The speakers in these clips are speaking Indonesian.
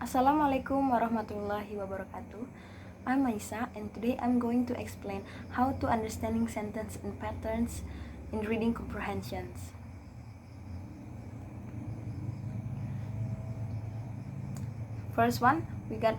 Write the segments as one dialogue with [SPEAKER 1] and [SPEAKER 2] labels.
[SPEAKER 1] Assalamualaikum warahmatullahi wabarakatuh. I'm Maisah, and today I'm going to explain how to understanding sentence and patterns in reading comprehensions. First one, we got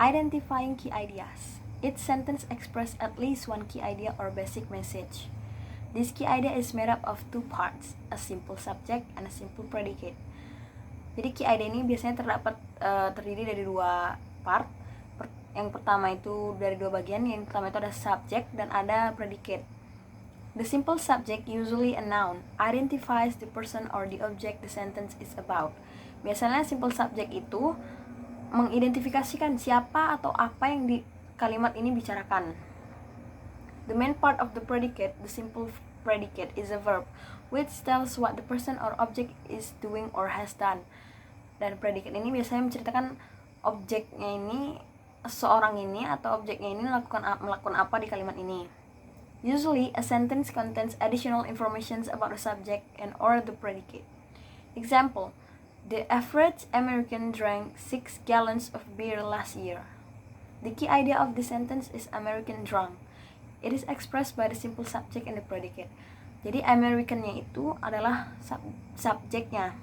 [SPEAKER 1] identifying key ideas. Each sentence expresses at least one key idea or basic message. This key idea is made up of two parts, a simple subject and a simple predicate. Jadi key idea ini biasanya terdiri dari dua part. Yang pertama itu dari dua bagian. Yang pertama itu ada subject dan ada predicate. The simple subject, usually a noun, identifies the person or the object the sentence is about. Biasanya simple subject itu mengidentifikasikan siapa atau apa yang di kalimat ini bicarakan. The main part of the predicate, the simple predicate, is a verb which tells what the person or object is doing or has done. Dan predicate ini biasanya menceritakan objeknya ini, seorang ini atau objeknya ini melakukan apa di kalimat ini. Usually, a sentence contains additional information about the subject and or the predicate. Example, the average American drank 6 gallons of beer last year. The key idea of the sentence is American drunk. It is expressed by the simple subject and the predicate. Jadi American-nya itu adalah subjeknya.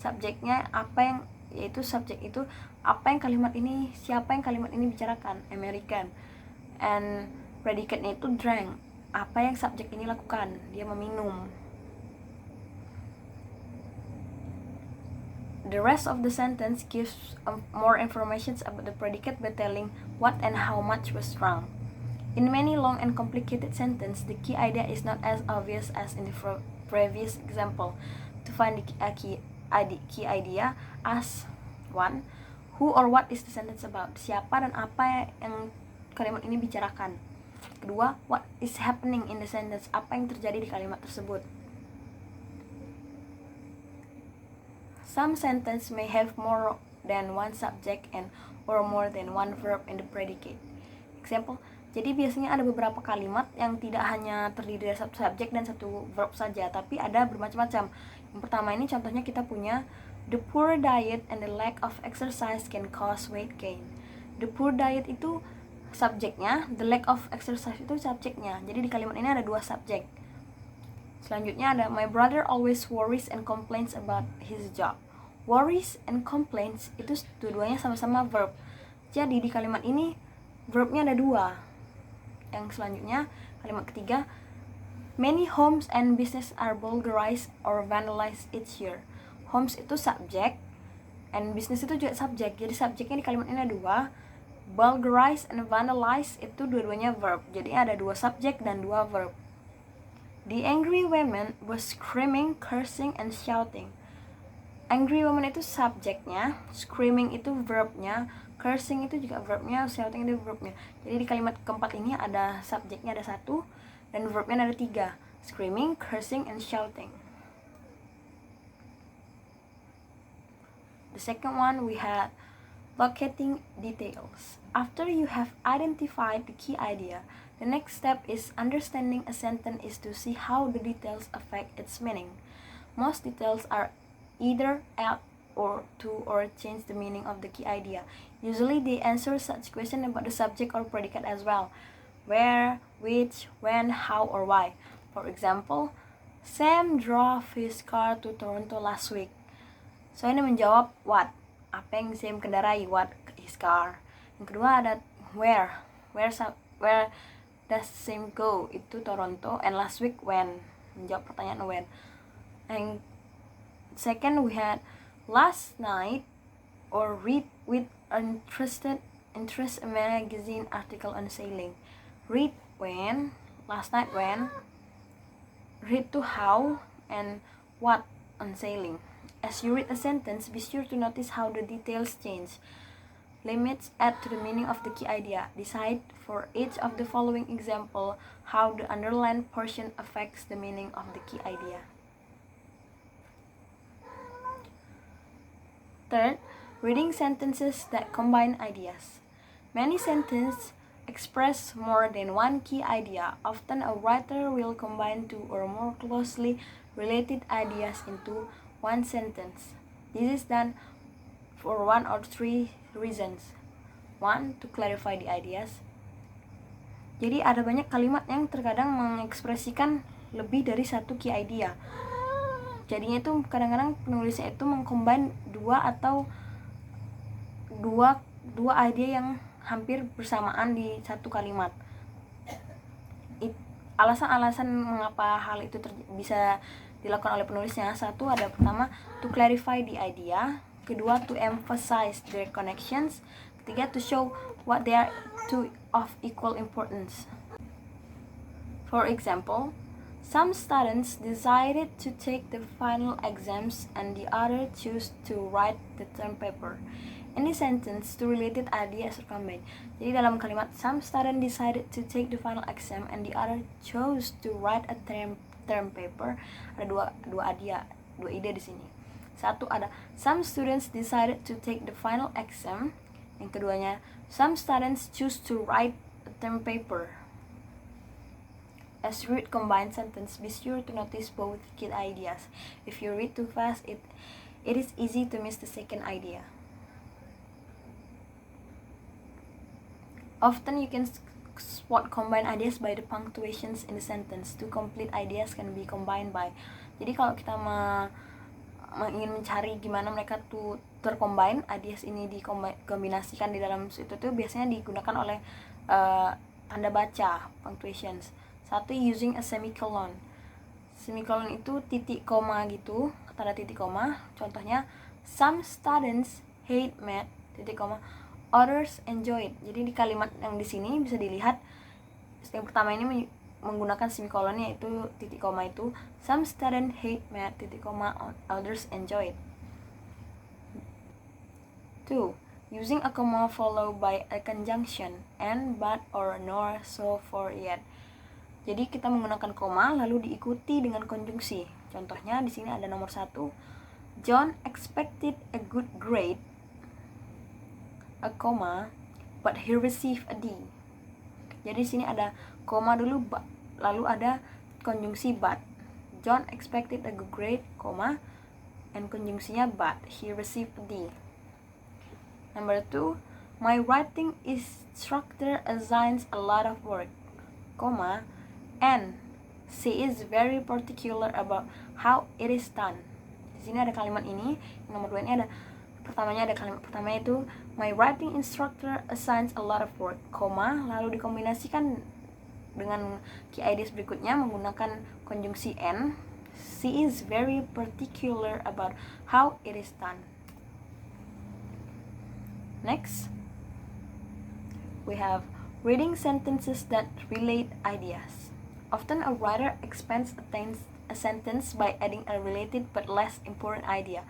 [SPEAKER 1] Subjeknya apa yang, yaitu subjek itu apa yang kalimat ini, siapa yang kalimat ini bicarakan, American. And predicate-nya itu drank, apa yang subjek ini lakukan, dia meminum. The rest of the sentence gives more information about the predicate by telling what and how much was drunk. In many long and complicated sentences, the key idea is not as obvious as in the previous example. To find the key idea, ask 1. Who or what is the sentence about? Siapa dan apa yang kalimat ini bicarakan. Kedua, what is happening in the sentence? Apa yang terjadi di kalimat tersebut. Some sentence may have more than one subject and or more than one verb in the predicate. Example, jadi biasanya ada beberapa kalimat yang tidak hanya terdiri dari satu subjek dan satu verb saja, tapi ada bermacam-macam. Yang pertama ini contohnya kita punya the poor diet and the lack of exercise can cause weight gain. The poor diet itu subjeknya, the lack of exercise itu subjeknya. Jadi di kalimat ini ada dua subjek. Selanjutnya ada my brother always worries and complains about his job. Worries and complaints itu dua-duanya sama-sama verb. Jadi di kalimat ini verbnya ada dua. Yang selanjutnya, kalimat ketiga, many homes and business are vulgarized or vandalized each year. Homes itu subjek, and business itu juga subjek. Jadi subjeknya di kalimat ini ada dua. Vulgarize and vandalize itu dua-duanya verb. Jadi ada dua subjek dan dua verb. The angry woman was screaming, cursing, and shouting. Angry woman itu subjeknya, screaming itu verbnya, cursing itu juga verbnya, shouting itu verbnya. Jadi di kalimat keempat ini ada subjeknya ada satu dan verbnya ada tiga, screaming, cursing, and shouting. The second one we had locating details. After you have identified the key idea, the next step is understanding a sentence is to see how the details affect its meaning. Most details are either add or to or change the meaning of the key idea. Usually they answer such question about the subject or predicate as well. Where, which, when, how, or why. For example, Sam drove his car to Toronto last week. So ini menjawab what, apa yang Sam kendarai, what his car. Yang kedua ada where does Sam go, itu Toronto, and last week when, menjawab pertanyaan when. And second we had last night or read with interest a magazine article on sailing. Read when, last night when, read to how and what on sailing. As you read a sentence, be sure to notice how the details change. Limits add to the meaning of the key idea. Decide for each of the following example how the underlined portion affects the meaning of the key idea. Third, reading sentences that combine ideas. Many sentences express more than one key idea. Often a writer will combine two or more closely related ideas into one sentence. This is done for 1 or 3 reasons. 1. To clarify the ideas. Jadi ada banyak kalimat yang terkadang mengekspresikan lebih dari satu key idea. Jadinya itu kadang-kadang penulisnya itu mengcombine dua idea yang hampir bersamaan di satu kalimat. Alasan-alasan mengapa hal itu bisa dilakukan oleh penulisnya, satu ada pertama to clarify the idea, kedua to emphasize their connections, ketiga to show what they are to of equal importance. For example, some students decided to take the final exams and the other chose to write the term paper. In this sentence, two related ideas are combined. Jadi dalam kalimat some students decided to take the final exam and the other chose to write a term paper, ada dua ide di sini. Satu ada some students decided to take the final exam, yang keduanya some students choose to write a term paper. As you read combined sentence, be sure to notice both key ideas. If you read too fast, it is easy to miss the second idea. Often you can spot combined ideas by the punctuations in the sentence. Two complete ideas can be combined by. Jadi kalau kita ingin mencari gimana mereka tuh tercombine, ideas ini dikombinasikan di dalam situ tuh biasanya digunakan oleh tanda baca, punctuations. Satu, using a semicolon. Semicolon itu titik koma gitu, tanda titik koma. Contohnya, some students hate math, titik koma, others enjoy it. Jadi di kalimat yang di sini bisa dilihat yang pertama ini menggunakan semicolon, yaitu titik koma itu some students hate math, titik koma, others enjoy it. 2. Using a comma followed by a conjunction and, but, or, nor, so, for, yet. Jadi kita menggunakan koma lalu diikuti dengan konjungsi. Contohnya di sini ada nomor 1. John expected a good grade, a comma, but he received a D. Jadi di sini ada koma dulu, lalu ada konjungsi but. John expected a good grade, comma, and konjungsinya but he received a D. Number 2, my writing instructor assigns a lot of work, comma, and she is very particular about how it is done. Di sini ada kalimat ini. Nomor 2 ini ada pertamanya, ada kalimat pertama itu my writing instructor assigns a lot of work, koma, lalu dikombinasikan dengan key ideas berikutnya menggunakan konjungsi and. She is very particular about how it is done. Next, we have reading sentences that relate ideas. Often a writer expands a sentence by adding a related but less important idea.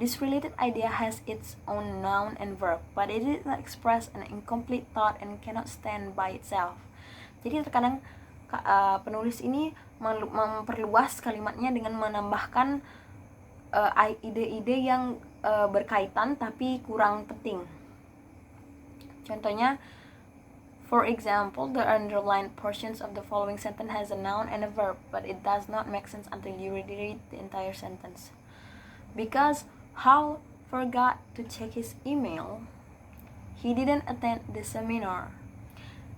[SPEAKER 1] This related idea has its own noun and verb, but it did not express an incomplete thought and cannot stand by itself. Jadi terkadang penulis ini memperluas kalimatnya dengan menambahkan ide-ide yang berkaitan tapi kurang penting. Contohnya, for example, the underlined portions of the following sentence has a noun and a verb, but it does not make sense until you read the entire sentence. Because Hal forgot to check his email, he didn't attend the seminar.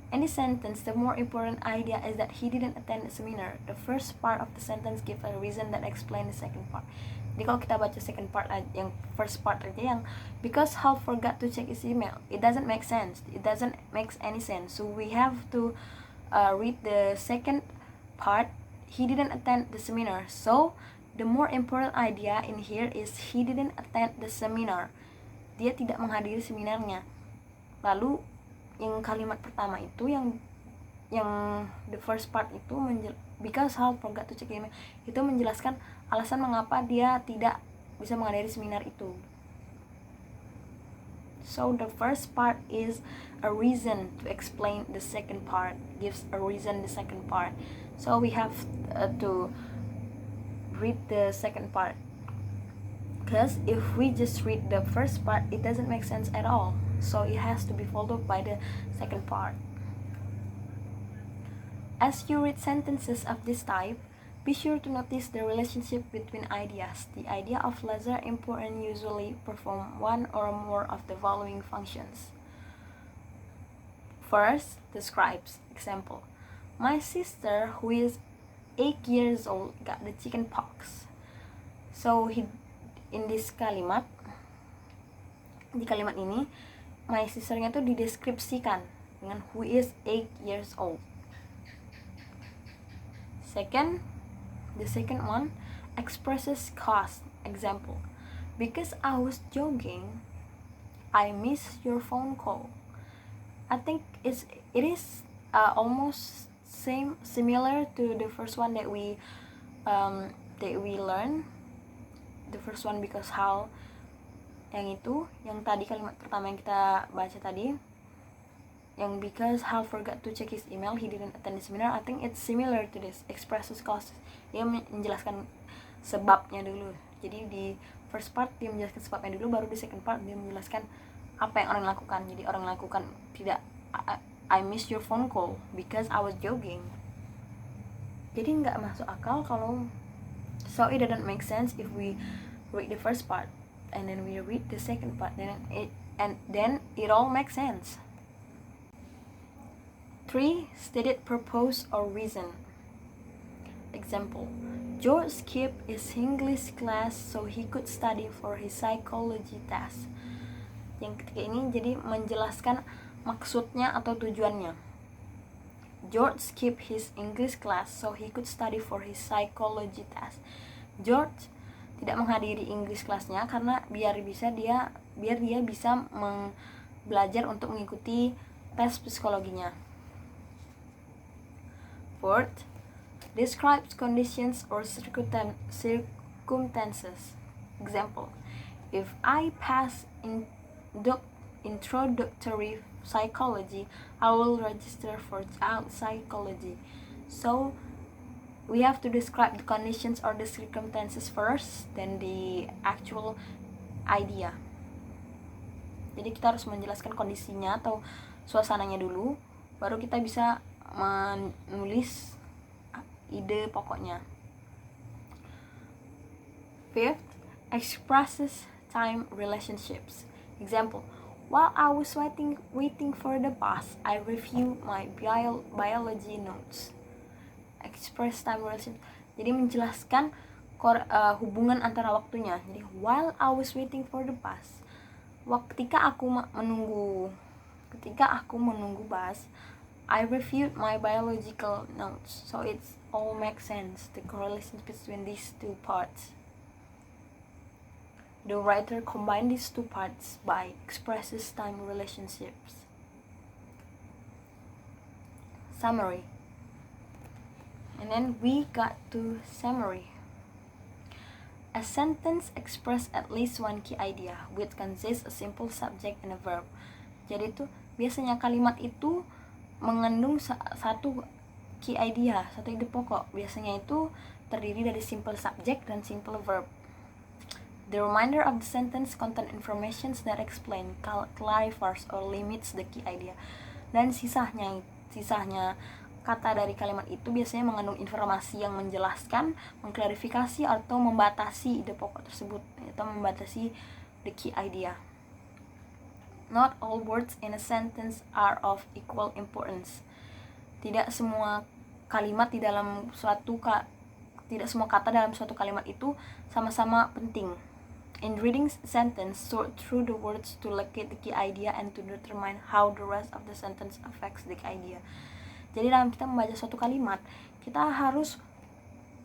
[SPEAKER 1] In this sentence, the more important idea is that he didn't attend the seminar. The first part of the sentence gives a reason that explains the second part. Jadi kalau kita baca second part, yang first part aja, yang because Hal forgot to check his email, it doesn't make sense. It doesn't make any sense. So we have to read the second part. He didn't attend the seminar. So the more important idea in here is he didn't attend the seminar. Dia tidak menghadiri seminarnya. Lalu yang kalimat pertama itu yang the first part itu because Hal forgot to check email, itu menjelaskan alasan mengapa dia tidak bisa menghadiri seminar itu. So the first part is a reason to explain the second part, gives a reason the second part. So we have to read the second part, because if we just read the first part, it doesn't make sense at all. So it has to be followed by the second part. As you read sentences of this type, Be sure to notice the relationship between ideas. The idea of lesser important usually perform one or more of the following functions. First, describes. Example, my sister, who is 8 years old, got the chicken pox. So in this kalimat, di kalimat ini, my sisternya tuh dideskripsikan dengan who is 8 years old. The second one expresses cause. Example, because I was jogging, I missed your phone call. I think it is almost similar to the first one that we learned. The first one, because how, yang tadi kalimat pertama yang kita baca tadi, yang because Hal forgot to check his email, he didn't attend the seminar. I think it's similar to this, expresses cause. Dia menjelaskan sebabnya dulu. Jadi di first part dia menjelaskan sebabnya dulu, baru di second part dia menjelaskan apa yang orang lakukan. Jadi orang lakukan tidak, I missed your phone call because I was jogging. Jadi nggak masuk akal kalau, so it didn't make sense if we read the first part and then we read the second part, then it all makes sense. 3. Stated purpose or reason. Example, George skipped his English class so he could study for his psychology test. Yang ketiga ini jadi menjelaskan maksudnya atau tujuannya. George skipped his English class so he could study for his psychology test. George tidak menghadiri English classnya karena biar dia bisa belajar untuk mengikuti tes psikologinya. Fourth, describes conditions or circumstances. Example, if I pass in introductory psychology, I will register for child psychology. So we have to describe the conditions or the circumstances first, then the actual idea. Jadi kita harus menjelaskan kondisinya atau suasananya dulu, baru kita bisa menulis ide pokoknya. Fifth, expresses time relationships. Example, while I was waiting for the bus, I reviewed my biology notes. Express time relationship. Jadi menjelaskan hubungan antara waktunya. Jadi while I was waiting for the bus, ketika aku menunggu bus, I reviewed my biological notes. So it's all makes sense, the correlation between these two parts. The writer combined these two parts by expresses time relationships. Summary. And then we got to summary. A sentence express at least one key idea, which consists a simple subject and a verb. Jadi tuh biasanya kalimat itu mengandung satu key idea, satu ide pokok. Biasanya itu terdiri dari simple subject dan simple verb. The remainder of the sentence contain information that explain, clarifies, or limits the key idea. Dan sisanya kata dari kalimat itu biasanya mengandung informasi yang menjelaskan, mengklarifikasi, atau membatasi ide pokok tersebut, atau membatasi the key idea. Not all words in a sentence are of equal importance. Tidak semua kalimat tidak semua kata dalam suatu kalimat itu sama-sama penting. In reading sentence, sort through the words to locate the key idea and to determine how the rest of the sentence affects the idea. Jadi dalam kita membaca suatu kalimat, kita harus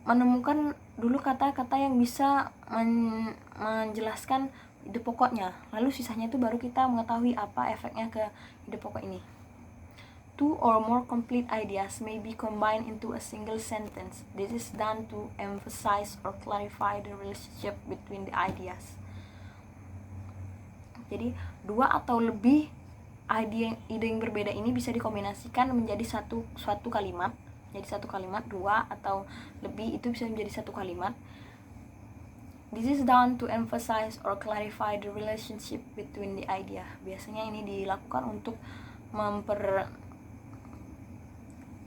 [SPEAKER 1] menemukan dulu kata-kata yang bisa menjelaskan ide pokoknya, lalu sisanya itu baru kita mengetahui apa efeknya ke ide pokok ini. Two or more complete ideas may be combined into a single sentence. This is done to emphasize or clarify the relationship between the ideas. Jadi dua atau lebih ide yang berbeda ini bisa dikombinasikan menjadi suatu kalimat. Jadi satu kalimat, dua atau lebih itu bisa menjadi satu kalimat. This is done to emphasize or clarify the relationship between the idea. Biasanya ini dilakukan untuk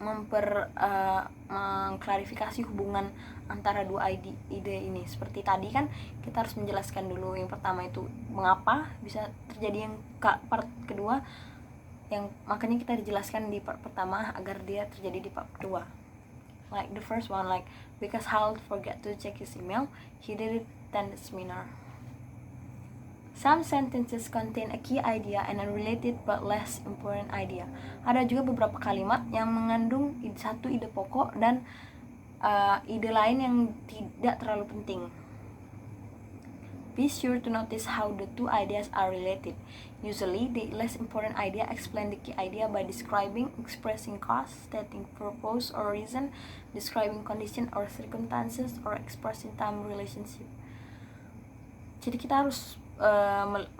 [SPEAKER 1] mengklarifikasi hubungan antara dua ide ini. Seperti tadi kan kita harus menjelaskan dulu yang pertama itu mengapa bisa terjadi yang part kedua, yang makanya kita dijelaskan di part pertama agar dia terjadi di part kedua. Like the first one, like because Hal forgot to check his email, he did it 10 minutes. Some sentences contain a key idea and unrelated but less important idea. Ada juga beberapa kalimat yang mengandung satu ide pokok dan ide lain yang tidak terlalu penting. Be sure to notice how the two ideas are related. Usually, the less important idea explains the key idea by describing, expressing cause, stating purpose or reason, describing condition or circumstances, or expressing time relationship. Jadi kita harus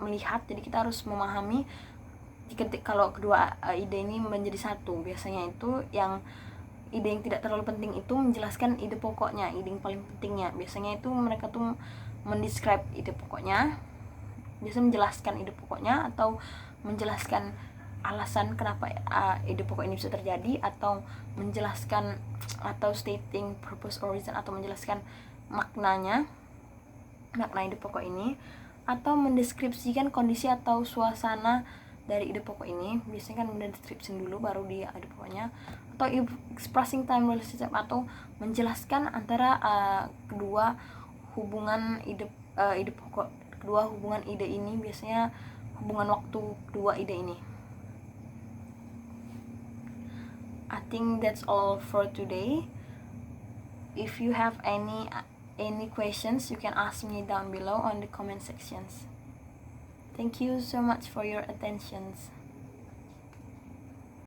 [SPEAKER 1] melihat, jadi kita harus memahami kalau kedua ide ini menjadi satu. Biasanya itu yang ide yang tidak terlalu penting itu menjelaskan ide pokoknya, ide yang paling pentingnya. Biasanya itu mereka tuh mendescribe ide pokoknya, biasanya menjelaskan ide pokoknya atau menjelaskan alasan kenapa ide pokok ini bisa terjadi, atau menjelaskan atau stating purpose or reason, atau menjelaskan makna ide pokok ini, atau mendeskripsikan kondisi atau suasana dari ide pokok ini. Biasanya kan mendeskripsikan dulu baru di ide pokoknya, atau expressing time relationship, atau menjelaskan antara kedua hubungan ide pokok, kedua hubungan ide ini, biasanya hubungan waktu kedua ide ini. I think that's all for today. If you have any questions, you can ask me down below on the comment sections. Thank you so much for your attention.